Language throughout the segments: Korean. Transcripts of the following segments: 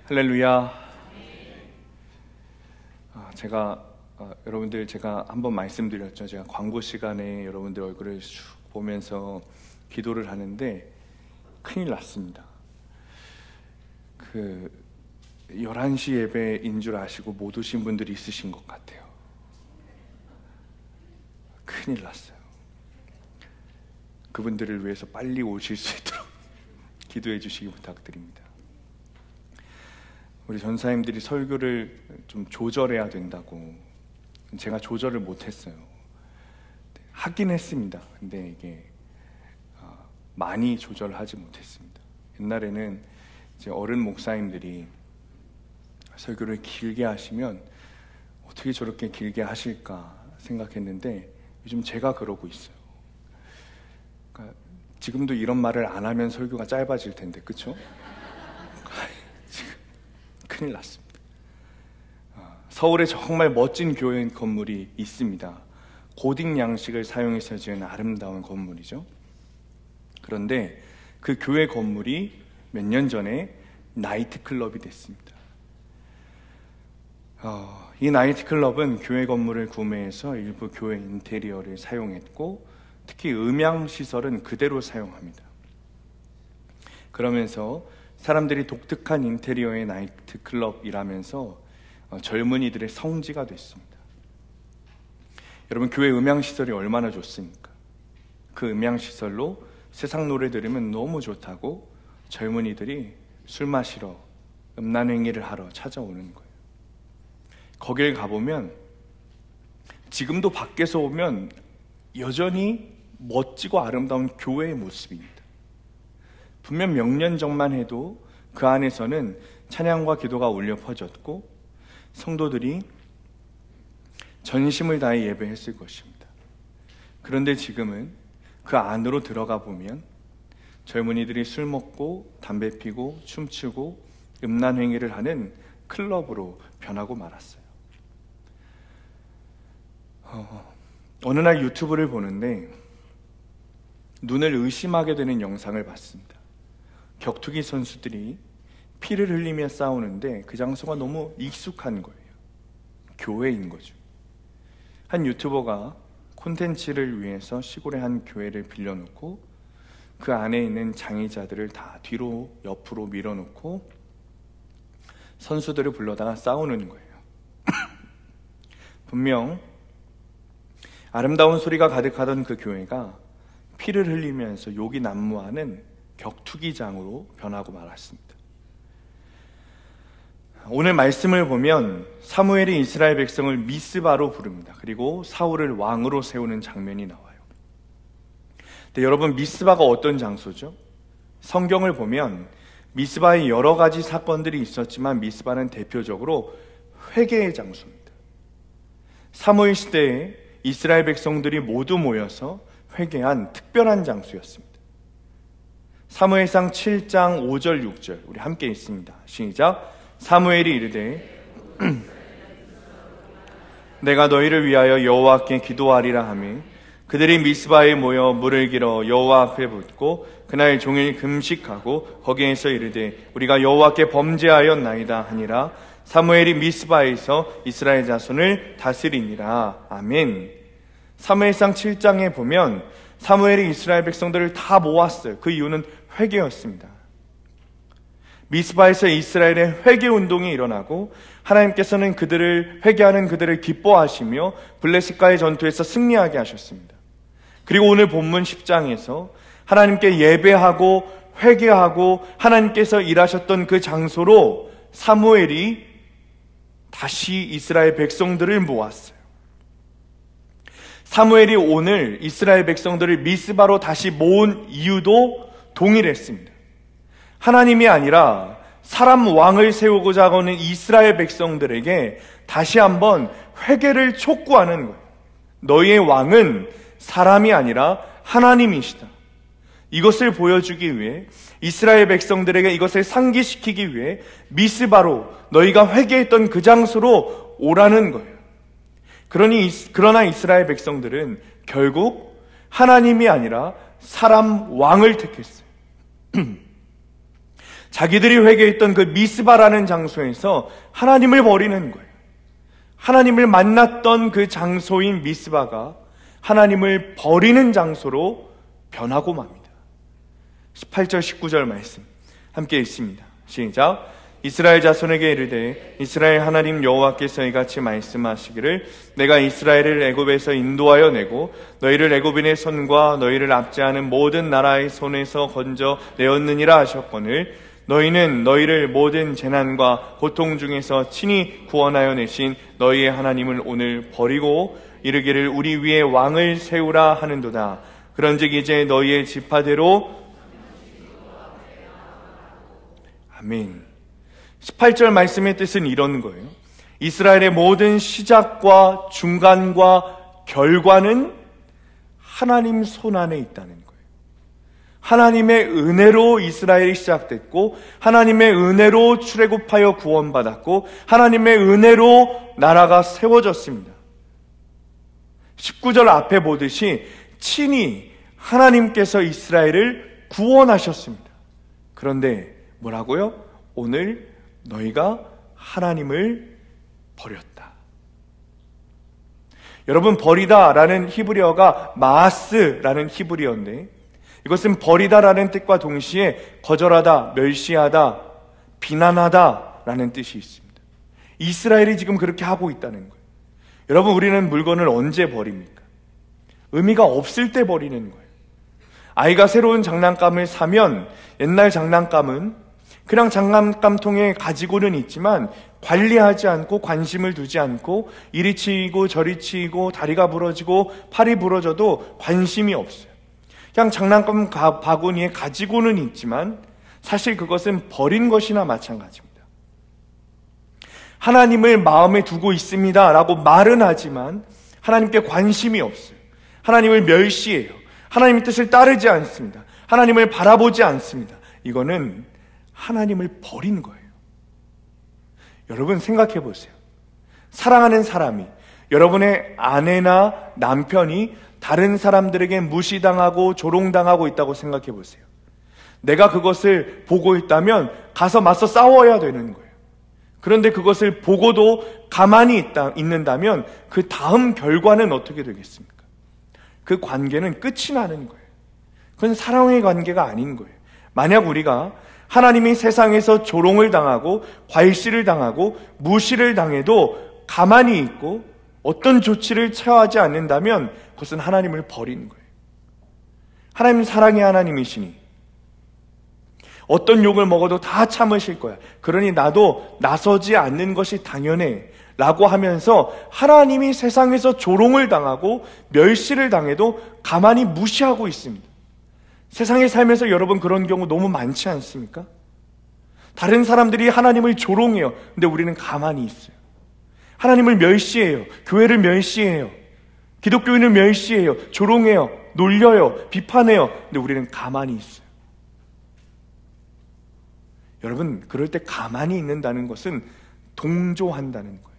할렐루야. 여러분들 제가 한번 말씀드렸죠. 제가 광고 시간에 여러분들 얼굴을 쭉 보면서 기도를 하는데 큰일 났습니다. 11시 예배인 줄 아시고 못 오신 분들이 있으신 것 같아요. 큰일 났어요. 그분들을 위해서 빨리 오실 수 있도록 기도해 주시기 부탁드립니다. 우리 전사님들이 설교를 좀 조절해야 된다고, 제가 조절을 못했어요. 하긴 했습니다. 근데 이게 많이 조절하지 못했습니다. 옛날에는 이제 어른 목사님들이 설교를 길게 하시면 어떻게 저렇게 길게 하실까 생각했는데 요즘 제가 그러고 있어요. 그러니까 지금도 이런 말을 안 하면 설교가 짧아질 텐데, 그렇죠? 지금 큰일 났습니다. 서울에 정말 멋진 교회 건물이 있습니다. 고딕 양식을 사용해서 지은 아름다운 건물이죠. 그런데 그 교회 건물이 몇 년 전에 나이트클럽이 됐습니다. 이 나이트클럽은 교회 건물을 구매해서 일부 교회 인테리어를 사용했고, 특히 음향시설은 그대로 사용합니다. 그러면서 사람들이 독특한 인테리어의 나이트클럽이라면서 젊은이들의 성지가 됐습니다. 여러분, 교회 음향시설이 얼마나 좋습니까? 그 음향시설로 세상 노래 들으면 너무 좋다고 젊은이들이 술 마시러, 음란행위를 하러 찾아오는 거예요. 거길 가보면 지금도 밖에서 오면 여전히 멋지고 아름다운 교회의 모습입니다. 분명 몇 년 전만 해도 그 안에서는 찬양과 기도가 울려 퍼졌고 성도들이 전심을 다해 예배했을 것입니다. 그런데 지금은 그 안으로 들어가 보면 젊은이들이 술 먹고 담배 피고 춤추고 음란 행위를 하는 클럽으로 변하고 말았어요. 어느 날 유튜브를 보는데 눈을 의심하게 되는 영상을 봤습니다. 격투기 선수들이 피를 흘리며 싸우는데 그 장소가 너무 익숙한 거예요. 교회인 거죠. 한 유튜버가 콘텐츠를 위해서 시골의 한 교회를 빌려놓고 그 안에 있는 장의자들을 다 뒤로 옆으로 밀어놓고 선수들을 불러다가 싸우는 거예요. 분명 아름다운 소리가 가득하던 그 교회가 피를 흘리면서 욕이 난무하는 격투기장으로 변하고 말았습니다. 오늘 말씀을 보면 사무엘이 이스라엘 백성을 미스바로 부릅니다. 그리고 사울을 왕으로 세우는 장면이 나와요. 근데 여러분, 미스바가 어떤 장소죠? 성경을 보면 미스바에 여러 가지 사건들이 있었지만 미스바는 대표적으로 회개의 장소입니다. 사무엘 시대에 이스라엘 백성들이 모두 모여서 회개한 특별한 장소였습니다. 사무엘상 7장 5절 6절 우리 함께 읽습니다. 시작. 사무엘이 이르되 내가 너희를 위하여 여호와께 기도하리라 하며 그들이 미스바에 모여 물을 길어 여호와 앞에 붓고 그날 종일 금식하고 거기에서 이르되 우리가 여호와께 범죄하였나이다 하니라. 사무엘이 미스바에서 이스라엘 자손을 다스리니라. 아멘. 사무엘상 7장에 보면 사무엘이 이스라엘 백성들을 다 모았어요. 그 이유는 회개였습니다. 미스바에서 이스라엘의 회개 운동이 일어나고 하나님께서는 회개하는 그들을 기뻐하시며 블레셋과의 전투에서 승리하게 하셨습니다. 그리고 오늘 본문 10장에서 하나님께 예배하고 회개하고 하나님께서 일하셨던 그 장소로 사무엘이 다시 이스라엘 백성들을 모았어요. 사무엘이 오늘 이스라엘 백성들을 미스바로 다시 모은 이유도 동일했습니다. 하나님이 아니라 사람 왕을 세우고자 하는 이스라엘 백성들에게 다시 한번 회개를 촉구하는 거예요. 너희의 왕은 사람이 아니라 하나님이시다. 이것을 보여주기 위해 이스라엘 백성들에게 이것을 상기시키기 위해 미스바로 너희가 회개했던 그 장소로 오라는 거예요. 그러나 이스라엘 백성들은 결국 하나님이 아니라 사람 왕을 택했어요. 자기들이 회개했던 그 미스바라는 장소에서 하나님을 버리는 거예요. 하나님을 만났던 그 장소인 미스바가 하나님을 버리는 장소로 변하고 맙니다. 18절 19절 말씀 함께 읽습니다. 시작. 이스라엘 자손에게 이르되 이스라엘 하나님 여호와께서 이같이 말씀하시기를 내가 이스라엘을 애굽에서 인도하여 내고 너희를 애굽인의 손과 너희를 압제하는 모든 나라의 손에서 건져 내었느니라 하셨거늘 너희는 너희를 모든 재난과 고통 중에서 친히 구원하여 내신 너희의 하나님을 오늘 버리고 이르기를 우리 위에 왕을 세우라 하는도다. 그런즉 이제 너희의 지파대로 아멘. 18절 말씀의 뜻은 이런 거예요. 이스라엘의 모든 시작과 중간과 결과는 하나님 손안에 있다는 거예요. 하나님의 은혜로 이스라엘이 시작됐고 하나님의 은혜로 출애굽하여 구원받았고 하나님의 은혜로 나라가 세워졌습니다. 19절 앞에 보듯이 친히 하나님께서 이스라엘을 구원하셨습니다. 그런데 뭐라고요? 오늘 너희가 하나님을 버렸다. 여러분, 버리다라는 히브리어가 마스라는 히브리어인데 이것은 버리다라는 뜻과 동시에 거절하다, 멸시하다, 비난하다라는 뜻이 있습니다. 이스라엘이 지금 그렇게 하고 있다는 거예요. 여러분, 우리는 물건을 언제 버립니까? 의미가 없을 때 버리는 거예요. 아이가 새로운 장난감을 사면 옛날 장난감은 그냥 장난감통에 가지고는 있지만 관리하지 않고 관심을 두지 않고 이리 치이고 저리 치이고 다리가 부러지고 팔이 부러져도 관심이 없어요. 그냥 장난감 바구니에 가지고는 있지만 사실 그것은 버린 것이나 마찬가지입니다. 하나님을 마음에 두고 있습니다 라고 말은 하지만 하나님께 관심이 없어요. 하나님을 멸시해요. 하나님의 뜻을 따르지 않습니다. 하나님을 바라보지 않습니다. 이거는 하나님을 버린 거예요. 여러분 생각해 보세요. 사랑하는 사람이, 여러분의 아내나 남편이 다른 사람들에게 무시당하고 조롱당하고 있다고 생각해 보세요. 내가 그것을 보고 있다면 가서 맞서 싸워야 되는 거예요. 그런데 그것을 보고도 가만히 있는다면 그 다음 결과는 어떻게 되겠습니까? 그 관계는 끝이 나는 거예요. 그건 사랑의 관계가 아닌 거예요. 만약 우리가 하나님이 세상에서 조롱을 당하고 괄시를 당하고 무시를 당해도 가만히 있고 어떤 조치를 취하지 않는다면 그것은 하나님을 버린 거예요. 하나님은 사랑의 하나님이시니 어떤 욕을 먹어도 다 참으실 거야. 그러니 나도 나서지 않는 것이 당연해 라고 하면서 하나님이 세상에서 조롱을 당하고 멸시를 당해도 가만히 무시하고 있습니다. 세상에 살면서 여러분 그런 경우 너무 많지 않습니까? 다른 사람들이 하나님을 조롱해요. 근데 우리는 가만히 있어요. 하나님을 멸시해요. 교회를 멸시해요. 기독교인을 멸시해요. 조롱해요. 놀려요. 비판해요. 근데 우리는 가만히 있어요. 여러분, 그럴 때 가만히 있는다는 것은 동조한다는 거예요.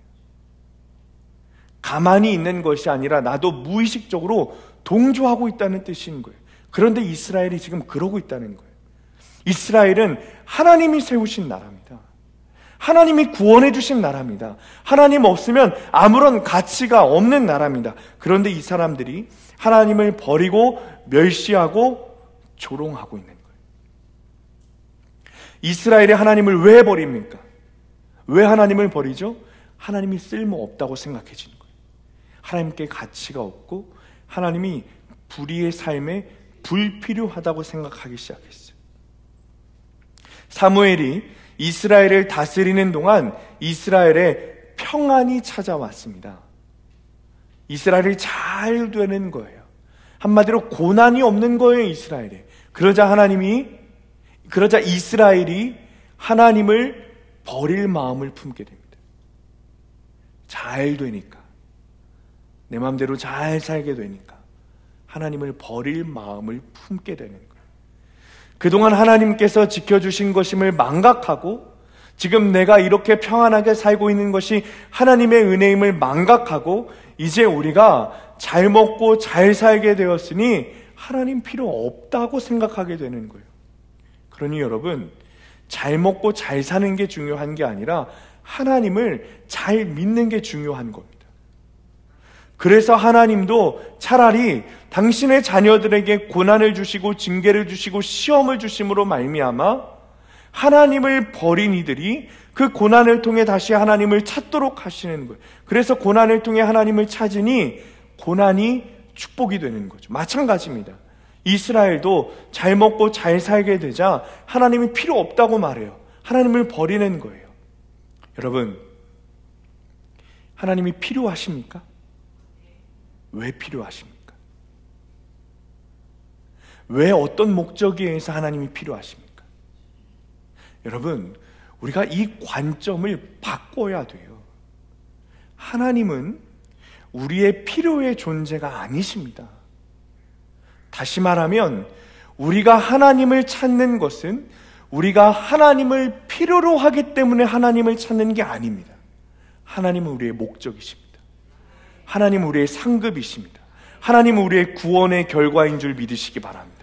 가만히 있는 것이 아니라 나도 무의식적으로 동조하고 있다는 뜻인 거예요. 그런데 이스라엘이 지금 그러고 있다는 거예요. 이스라엘은 하나님이 세우신 나라입니다. 하나님이 구원해 주신 나라입니다. 하나님 없으면 아무런 가치가 없는 나라입니다. 그런데 이 사람들이 하나님을 버리고 멸시하고 조롱하고 있는 거예요. 이스라엘이 하나님을 왜 버립니까? 왜 하나님을 버리죠? 하나님이 쓸모없다고 생각해지는 거예요. 하나님께 가치가 없고 하나님이 불의의 삶에 불필요하다고 생각하기 시작했어요. 사무엘이 이스라엘을 다스리는 동안 이스라엘에 평안이 찾아왔습니다. 이스라엘이 잘 되는 거예요. 한마디로 고난이 없는 거예요, 이스라엘에. 그러자 이스라엘이 하나님을 버릴 마음을 품게 됩니다. 잘 되니까. 내 마음대로 잘 살게 되니까. 하나님을 버릴 마음을 품게 되는 거예요. 그동안 하나님께서 지켜주신 것임을 망각하고 지금 내가 이렇게 평안하게 살고 있는 것이 하나님의 은혜임을 망각하고 이제 우리가 잘 먹고 잘 살게 되었으니 하나님 필요 없다고 생각하게 되는 거예요. 그러니 여러분, 잘 먹고 잘 사는 게 중요한 게 아니라 하나님을 잘 믿는 게 중요한 겁니다. 그래서 하나님도 차라리 당신의 자녀들에게 고난을 주시고 징계를 주시고 시험을 주심으로 말미암아 하나님을 버린 이들이 그 고난을 통해 다시 하나님을 찾도록 하시는 거예요. 그래서 고난을 통해 하나님을 찾으니 고난이 축복이 되는 거죠. 마찬가지입니다. 이스라엘도 잘 먹고 잘 살게 되자 하나님이 필요 없다고 말해요. 하나님을 버리는 거예요. 여러분, 하나님이 필요하십니까? 왜 필요하십니까? 왜 어떤 목적에 의해서 하나님이 필요하십니까? 여러분, 우리가 이 관점을 바꿔야 돼요. 하나님은 우리의 필요의 존재가 아니십니다. 다시 말하면 우리가 하나님을 찾는 것은 우리가 하나님을 필요로 하기 때문에 하나님을 찾는 게 아닙니다. 하나님은 우리의 목적이십니다. 하나님은 우리의 상급이십니다. 하나님은 우리의 구원의 결과인 줄 믿으시기 바랍니다.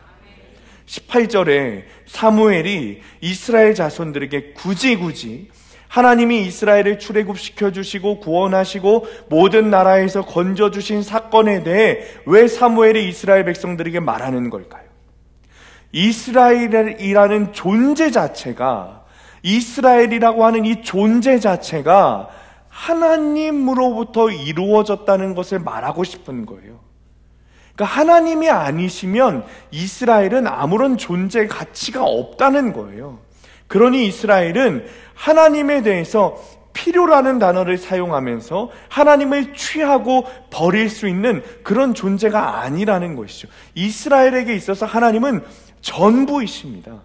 18절에 사무엘이 이스라엘 자손들에게 굳이 하나님이 이스라엘을 출애굽시켜 주시고 구원하시고 모든 나라에서 건져주신 사건에 대해 왜 사무엘이 이스라엘 백성들에게 말하는 걸까요? 이스라엘이라는 존재 자체가, 이스라엘이라고 하는 이 존재 자체가 하나님으로부터 이루어졌다는 것을 말하고 싶은 거예요. 그러니까 하나님이 아니시면 이스라엘은 아무런 존재 가치가 없다는 거예요. 그러니 이스라엘은 하나님에 대해서 필요라는 단어를 사용하면서 하나님을 취하고 버릴 수 있는 그런 존재가 아니라는 것이죠. 이스라엘에게 있어서 하나님은 전부이십니다.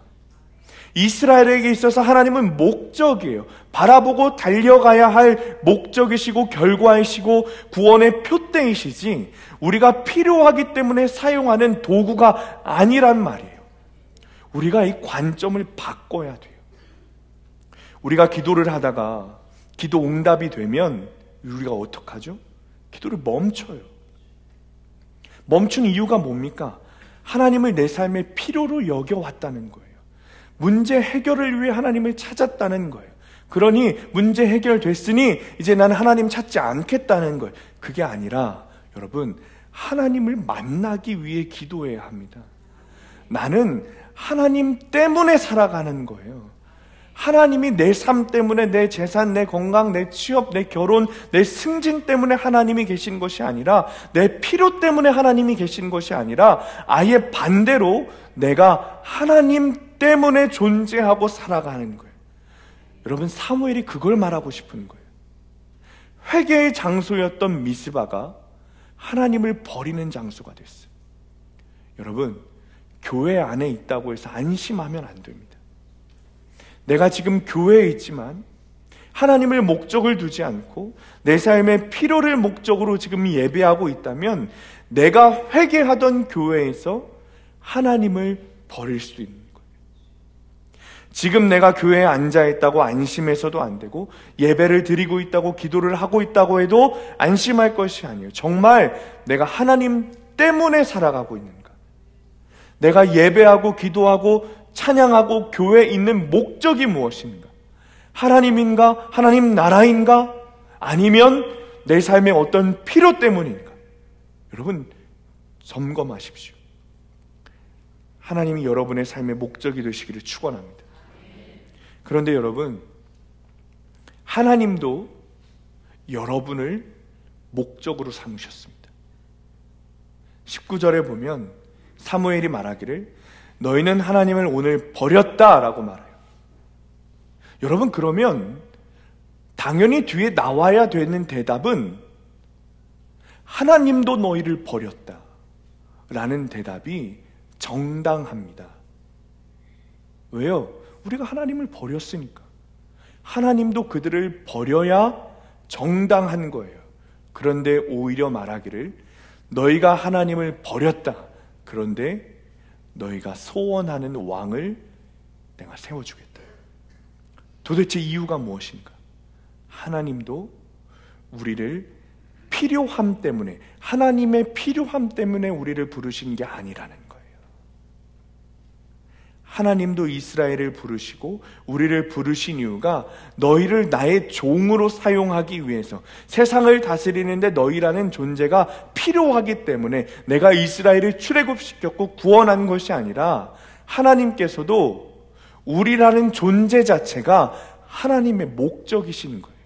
이스라엘에게 있어서 하나님은 목적이에요. 바라보고 달려가야 할 목적이시고 결과이시고 구원의 표대이시지 우리가 필요하기 때문에 사용하는 도구가 아니란 말이에요. 우리가 이 관점을 바꿔야 돼요. 우리가 기도를 하다가 기도 응답이 되면 우리가 어떡하죠? 기도를 멈춰요. 멈춘 이유가 뭡니까? 하나님을 내 삶의 필요로 여겨왔다는 거예요. 문제 해결을 위해 하나님을 찾았다는 거예요. 그러니 문제 해결됐으니 이제 난 하나님 찾지 않겠다는 거예요. 그게 아니라 여러분, 하나님을 만나기 위해 기도해야 합니다. 나는 하나님 때문에 살아가는 거예요. 하나님이 내 삶 때문에, 내 재산, 내 건강, 내 취업, 내 결혼, 내 승진 때문에 하나님이 계신 것이 아니라, 내 필요 때문에 하나님이 계신 것이 아니라 아예 반대로 내가 하나님 때문에 존재하고 살아가는 거예요. 여러분, 사무엘이 그걸 말하고 싶은 거예요. 회개의 장소였던 미스바가 하나님을 버리는 장소가 됐어요. 여러분, 교회 안에 있다고 해서 안심하면 안 됩니다. 내가 지금 교회에 있지만 하나님을 목적을 두지 않고 내 삶의 필요를 목적으로 지금 예배하고 있다면 내가 회개하던 교회에서 하나님을 버릴 수 있는 거예요. 지금 내가 교회에 앉아있다고 안심해서도 안 되고 예배를 드리고 있다고 기도를 하고 있다고 해도 안심할 것이 아니에요. 정말 내가 하나님 때문에 살아가고 있는가? 내가 예배하고 기도하고 찬양하고 교회에 있는 목적이 무엇인가? 하나님인가? 하나님 나라인가? 아니면 내 삶의 어떤 필요 때문인가? 여러분, 점검하십시오. 하나님이 여러분의 삶의 목적이 되시기를 축원합니다. 그런데 여러분, 하나님도 여러분을 목적으로 삼으셨습니다. 19절에 보면 사무엘이 말하기를 너희는 하나님을 오늘 버렸다라고 말해요. 여러분, 그러면 당연히 뒤에 나와야 되는 대답은 하나님도 너희를 버렸다 라는 대답이 정당합니다. 왜요? 우리가 하나님을 버렸으니까. 하나님도 그들을 버려야 정당한 거예요. 그런데 오히려 말하기를 너희가 하나님을 버렸다. 그런데 너희가 소원하는 왕을 내가 세워주겠다. 도대체 이유가 무엇인가? 하나님도 우리를 필요함 때문에, 하나님의 필요함 때문에 우리를 부르신 게 아니라는 거예요. 하나님도 이스라엘을 부르시고 우리를 부르신 이유가 너희를 나의 종으로 사용하기 위해서, 세상을 다스리는데 너희라는 존재가 필요하기 때문에 내가 이스라엘을 출애굽시켰고 구원한 것이 아니라, 하나님께서도 우리라는 존재 자체가 하나님의 목적이신 거예요.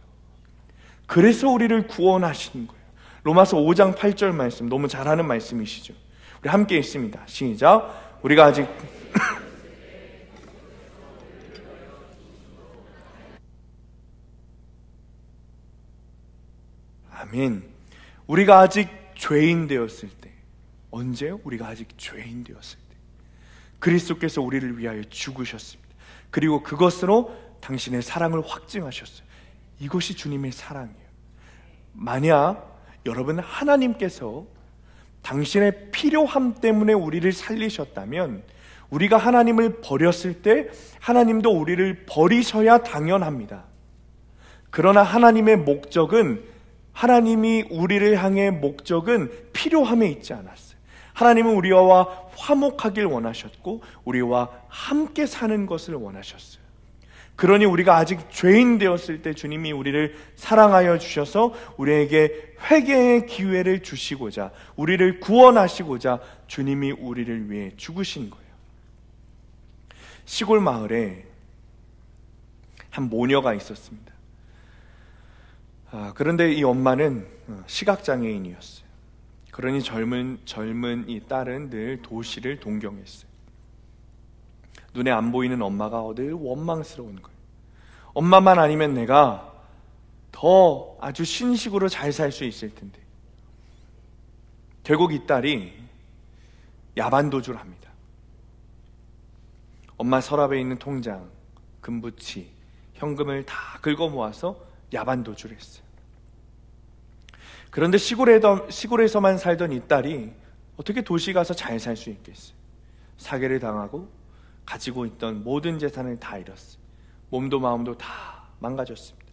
그래서 우리를 구원하시는 거예요. 로마서 5장 8절 말씀, 너무 잘하는 말씀이시죠. 우리 함께 읽습니다. 시작. 우리가 아직 아멘. 우리가 아직 죄인 되었을 때, 언제요? 우리가 아직 죄인 되었을 때 그리스도께서 우리를 위하여 죽으셨습니다. 그리고 그것으로 당신의 사랑을 확증하셨어요. 이것이 주님의 사랑이에요. 만약 여러분, 하나님께서 당신의 필요함 때문에 우리를 살리셨다면, 우리가 하나님을 버렸을 때 하나님도 우리를 버리셔야 당연합니다. 그러나 하나님의 목적은, 하나님이 우리를 향해 목적은 필요함에 있지 않았어요. 하나님은 우리와 화목하길 원하셨고 우리와 함께 사는 것을 원하셨어요. 그러니 우리가 아직 죄인 되었을 때 주님이 우리를 사랑하여 주셔서 우리에게 회개의 기회를 주시고자, 우리를 구원하시고자 주님이 우리를 위해 죽으신 거예요. 시골 마을에 한 모녀가 있었습니다. 그런데 이 엄마는 시각장애인이었어요. 그러니 젊은 이 딸은 늘 도시를 동경했어요. 눈에 안 보이는 엄마가 늘 원망스러운 거예요. 엄마만 아니면 내가 더 아주 신식으로 잘 살 수 있을 텐데. 결국 이 딸이 야반도주를 합니다. 엄마 서랍에 있는 통장, 금부치, 현금을 다 긁어 모아서 야반도주를 했어요. 그런데 시골에서만 살던 이 딸이 어떻게 도시 가서 잘 살 수 있겠어요? 사기를 당하고 가지고 있던 모든 재산을 다 잃었어요. 몸도 마음도 다 망가졌습니다.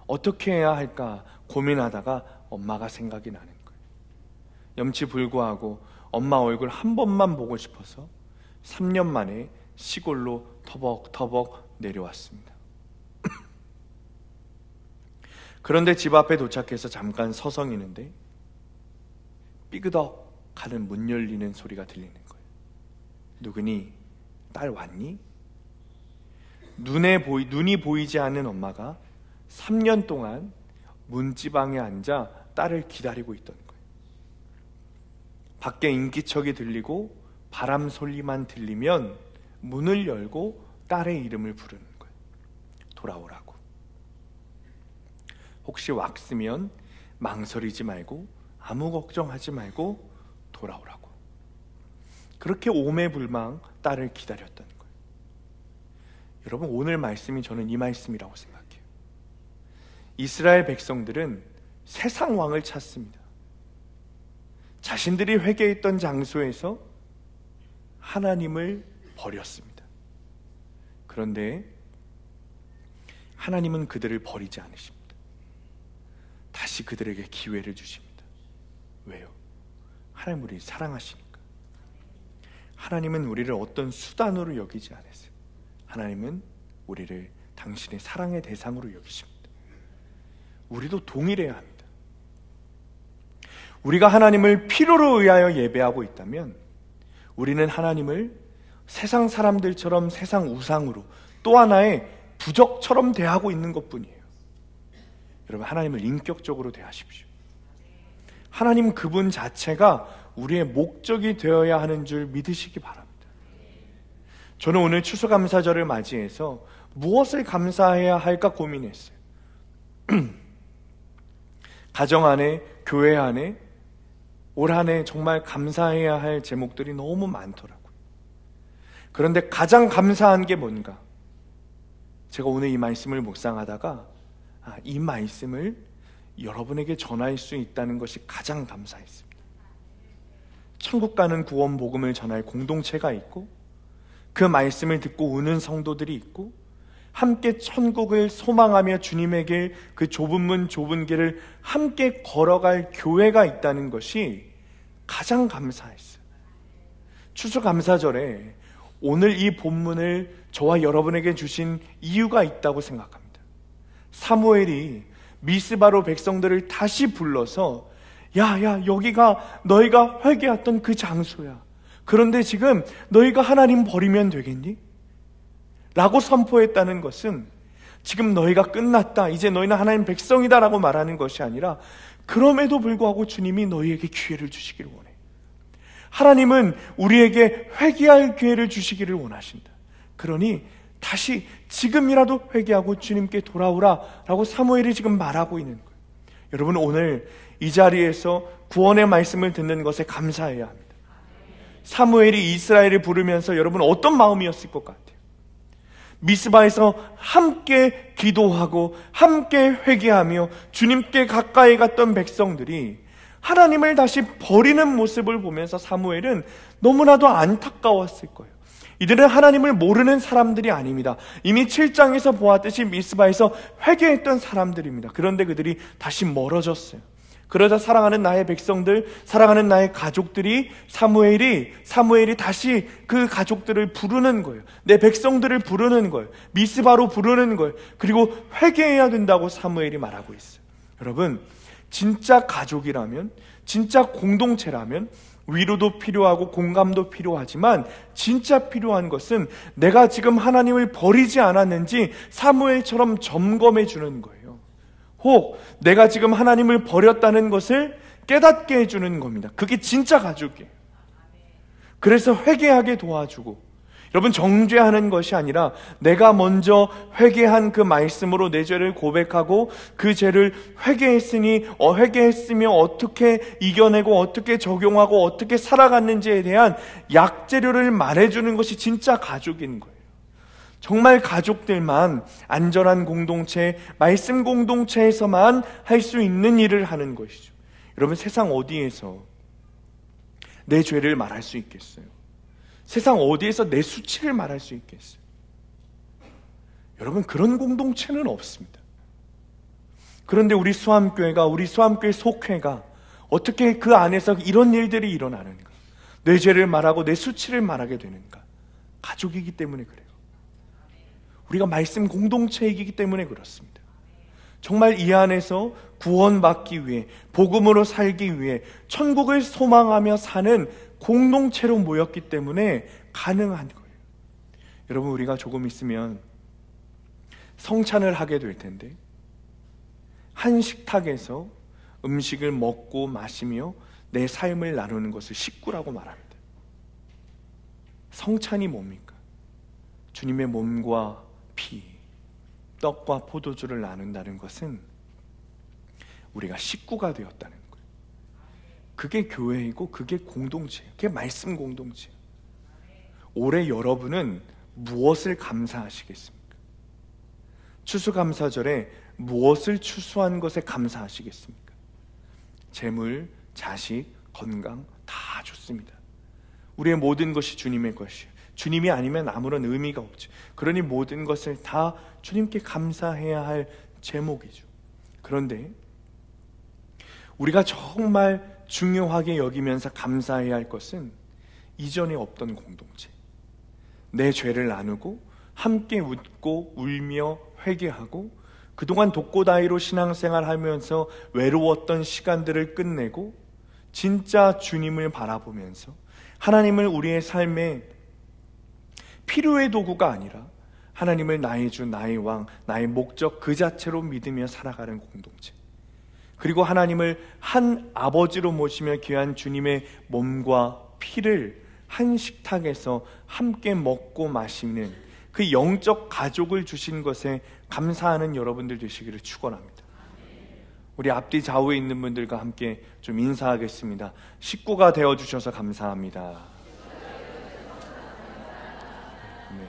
어떻게 해야 할까 고민하다가 엄마가 생각이 나는 거예요. 염치불구하고 엄마 얼굴 한 번만 보고 싶어서 3년 만에 시골로 터벅터벅 내려왔습니다. 그런데 집 앞에 도착해서 잠깐 서성이는데 삐그덕 하는 문 열리는 소리가 들리는 거예요. 누구니? 딸 왔니? 눈이 보이지 않는 엄마가 3년 동안 문지방에 앉아 딸을 기다리고 있던 거예요. 밖에 인기척이 들리고 바람 소리만 들리면 문을 열고 딸의 이름을 부르는 거예요. 돌아오라고. 혹시 왔으면 망설이지 말고 아무 걱정하지 말고 돌아오라고. 그렇게 오매불망 딸을 기다렸던 거예요. 여러분, 오늘 말씀이 저는 이 말씀이라고 생각해요. 이스라엘 백성들은 세상 왕을 찾습니다. 자신들이 회개했던 장소에서 하나님을 버렸습니다. 그런데 하나님은 그들을 버리지 않으십니다. 다시 그들에게 기회를 주십니다. 왜요? 하나님 우리를 사랑하시니까. 하나님은 우리를 어떤 수단으로 여기지 않으세요. 하나님은 우리를 당신의 사랑의 대상으로 여기십니다. 우리도 동일해야 합니다. 우리가 하나님을 필요로 의하여 예배하고 있다면 우리는 하나님을 세상 사람들처럼 세상 우상으로, 또 하나의 부적처럼 대하고 있는 것뿐이에요. 여러분, 하나님을 인격적으로 대하십시오. 하나님 그분 자체가 우리의 목적이 되어야 하는 줄 믿으시기 바랍니다. 저는 오늘 추수감사절을 맞이해서 무엇을 감사해야 할까 고민했어요. 가정 안에, 교회 안에 올 한 해 정말 감사해야 할 제목들이 너무 많더라고요. 그런데 가장 감사한 게 뭔가? 제가 오늘 이 말씀을 묵상하다가 이 말씀을 여러분에게 전할 수 있다는 것이 가장 감사했습니다. 천국 가는 구원 복음을 전할 공동체가 있고, 그 말씀을 듣고 우는 성도들이 있고, 함께 천국을 소망하며 주님에게 그 좁은 문 좁은 길을 함께 걸어갈 교회가 있다는 것이 가장 감사했어요. 추수감사절에 오늘 이 본문을 저와 여러분에게 주신 이유가 있다고 생각합니다. 사무엘이 미스바로 백성들을 다시 불러서 야, 여기가 너희가 회개했던 그 장소야. 그런데 지금 너희가 하나님 버리면 되겠니? 라고 선포했다는 것은 지금 너희가 끝났다, 이제 너희는 하나님 백성이다 라고 말하는 것이 아니라, 그럼에도 불구하고 주님이 너희에게 기회를 주시기를 원해. 하나님은 우리에게 회개할 기회를 주시기를 원하신다. 그러니 다시 지금이라도 회개하고 주님께 돌아오라 라고 사무엘이 지금 말하고 있는 거예요. 여러분, 오늘 이 자리에서 구원의 말씀을 듣는 것에 감사해야 합니다. 사무엘이 이스라엘을 부르면서 여러분 어떤 마음이었을 것 같아요? 미스바에서 함께 기도하고 함께 회개하며 주님께 가까이 갔던 백성들이 하나님을 다시 버리는 모습을 보면서 사무엘은 너무나도 안타까웠을 거예요. 이들은 하나님을 모르는 사람들이 아닙니다. 이미 7장에서 보았듯이 미스바에서 회개했던 사람들입니다. 그런데 그들이 다시 멀어졌어요. 그러자 사랑하는 나의 백성들, 사랑하는 나의 가족들이 사무엘이 다시 그 가족들을 부르는 거예요. 내 백성들을 부르는 거예요. 미스바로 부르는 거예요. 그리고 회개해야 된다고 사무엘이 말하고 있어요. 여러분, 진짜 가족이라면, 진짜 공동체라면 위로도 필요하고 공감도 필요하지만 진짜 필요한 것은 내가 지금 하나님을 버리지 않았는지 사무엘처럼 점검해 주는 거예요. 혹 내가 지금 하나님을 버렸다는 것을 깨닫게 해주는 겁니다. 그게 진짜 가족이에요. 그래서 회개하게 도와주고, 여러분, 정죄하는 것이 아니라 내가 먼저 회개한 그 말씀으로 내 죄를 고백하고 그 죄를 회개했으며 어떻게 이겨내고 어떻게 적용하고 어떻게 살아갔는지에 대한 약재료를 말해주는 것이 진짜 가족인 거예요. 정말 가족들만 안전한 공동체, 말씀 공동체에서만 할 수 있는 일을 하는 것이죠. 여러분, 세상 어디에서 내 죄를 말할 수 있겠어요? 세상 어디에서 내 수치를 말할 수 있겠어요? 여러분, 그런 공동체는 없습니다. 그런데 우리 수암교회 속회가 어떻게 그 안에서 이런 일들이 일어나는가? 내 죄를 말하고 내 수치를 말하게 되는가? 가족이기 때문에 그래요. 우리가 말씀 공동체이기 때문에 그렇습니다. 정말 이 안에서 구원받기 위해, 복음으로 살기 위해 천국을 소망하며 사는 공동체로 모였기 때문에 가능한 거예요. 여러분, 우리가 조금 있으면 성찬을 하게 될 텐데, 한 식탁에서 음식을 먹고 마시며 내 삶을 나누는 것을 식구라고 말합니다. 성찬이 뭡니까? 주님의 몸과 피, 떡과 포도주를 나눈다는 것은 우리가 식구가 되었다는 거예요. 그게 교회이고 그게 공동체예요. 그게 말씀 공동체예요. 올해 여러분은 무엇을 감사하시겠습니까? 추수감사절에 무엇을 추수한 것에 감사하시겠습니까? 재물, 자식, 건강 다 좋습니다. 우리의 모든 것이 주님의 것이에요. 주님이 아니면 아무런 의미가 없죠. 그러니 모든 것을 다 주님께 감사해야 할 제목이죠. 그런데 우리가 정말 중요하게 여기면서 감사해야 할 것은 이전에 없던 공동체, 내 죄를 나누고 함께 웃고 울며 회개하고 그동안 독고다이로 신앙생활하면서 외로웠던 시간들을 끝내고 진짜 주님을 바라보면서 하나님을 우리의 삶에 필요의 도구가 아니라 하나님을 나의 주, 나의 왕, 나의 목적 그 자체로 믿으며 살아가는 공동체, 그리고 하나님을 한 아버지로 모시며 귀한 주님의 몸과 피를 한 식탁에서 함께 먹고 마시는 그 영적 가족을 주신 것에 감사하는 여러분들 되시기를 축원합니다. 우리 앞뒤 좌우에 있는 분들과 함께 좀 인사하겠습니다. 식구가 되어주셔서 감사합니다. 네.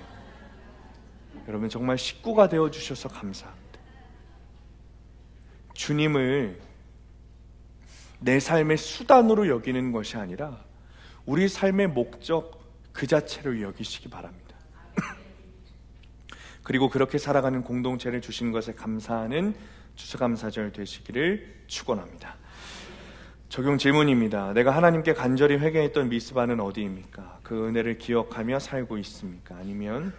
여러분, 정말 식구가 되어주셔서 감사합니다. 주님을 내 삶의 수단으로 여기는 것이 아니라 우리 삶의 목적 그 자체로 여기시기 바랍니다. 그리고 그렇게 살아가는 공동체를 주신 것에 감사하는 추수감사절 되시기를 축원합니다. 적용 질문입니다. 내가 하나님께 간절히 회개했던 미스바는 어디입니까? 그 은혜를 기억하며 살고 있습니까? 아니면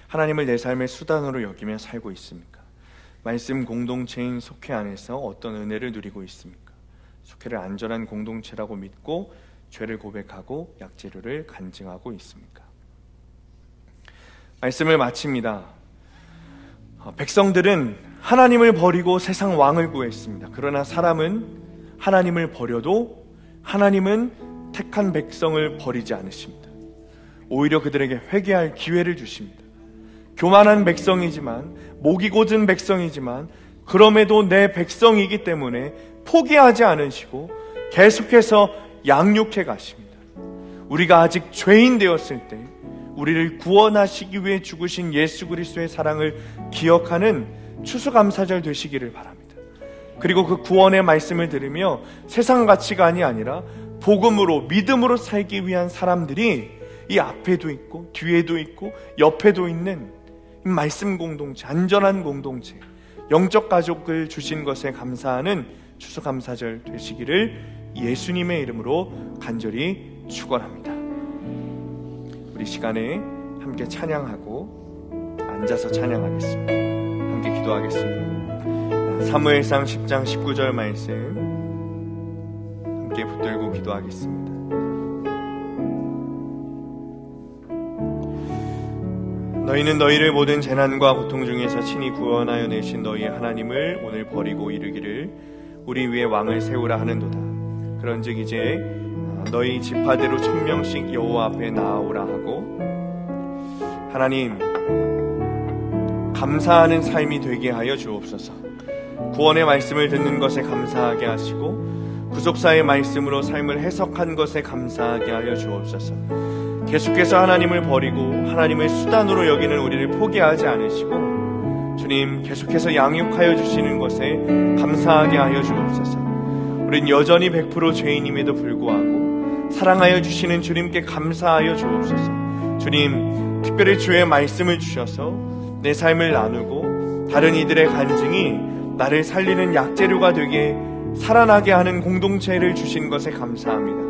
하나님을 내 삶의 수단으로 여기며 살고 있습니까? 말씀 공동체인 속회 안에서 어떤 은혜를 누리고 있습니까? 속회를 안전한 공동체라고 믿고 죄를 고백하고 약재료를 간증하고 있습니까? 말씀을 마칩니다. 백성들은 하나님을 버리고 세상 왕을 구했습니다. 그러나 사람은 하나님을 버려도 하나님은 택한 백성을 버리지 않으십니다. 오히려 그들에게 회개할 기회를 주십니다. 교만한 백성이지만, 목이 곧은 백성이지만, 그럼에도 내 백성이기 때문에 포기하지 않으시고 계속해서 양육해 가십니다. 우리가 아직 죄인 되었을 때 우리를 구원하시기 위해 죽으신 예수 그리스도의 사랑을 기억하는 추수감사절 되시기를 바랍니다. 그리고 그 구원의 말씀을 들으며 세상 가치관이 아니라 복음으로, 믿음으로 살기 위한 사람들이 이 앞에도 있고 뒤에도 있고 옆에도 있는 이 말씀 공동체, 안전한 공동체, 영적 가족을 주신 것에 감사하는 추수감사절 되시기를 예수님의 이름으로 간절히 축원합니다. 우리 시간에 함께 찬양하고 앉아서 찬양하겠습니다. 함께 기도하겠습니다. 사무엘상 10장 19절 말씀 함께 붙들고 기도하겠습니다. 너희는 너희를 모든 재난과 고통 중에서 친히 구원하여 내신 너희의 하나님을 오늘 버리고 이르기를 우리 위에 왕을 세우라 하는도다. 그런즉 이제 너희 지파대로 1000명씩 여호와 앞에 나아오라 하고, 하나님 감사하는 삶이 되게 하여 주옵소서. 구원의 말씀을 듣는 것에 감사하게 하시고 구속사의 말씀으로 삶을 해석한 것에 감사하게 하여 주옵소서. 계속해서 하나님을 버리고 하나님의 수단으로 여기는 우리를 포기하지 않으시고 주님 계속해서 양육하여 주시는 것에 감사하게 하여 주옵소서. 우린 여전히 100% 죄인임에도 불구하고 사랑하여 주시는 주님께 감사하여 주옵소서. 주님, 특별히 주의 말씀을 주셔서 내 삶을 나누고 다른 이들의 간증이 나를 살리는 약재료가 되게 살아나게 하는 공동체를 주신 것에 감사합니다.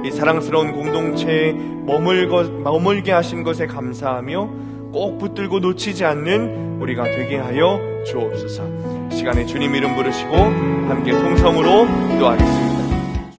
이 사랑스러운 공동체에 머물게 하신 것에 감사하며 꼭 붙들고 놓치지 않는 우리가 되게 하여 주옵소서. 시간에 주님 이름 부르시고 함께 통성으로 기도하겠습니다.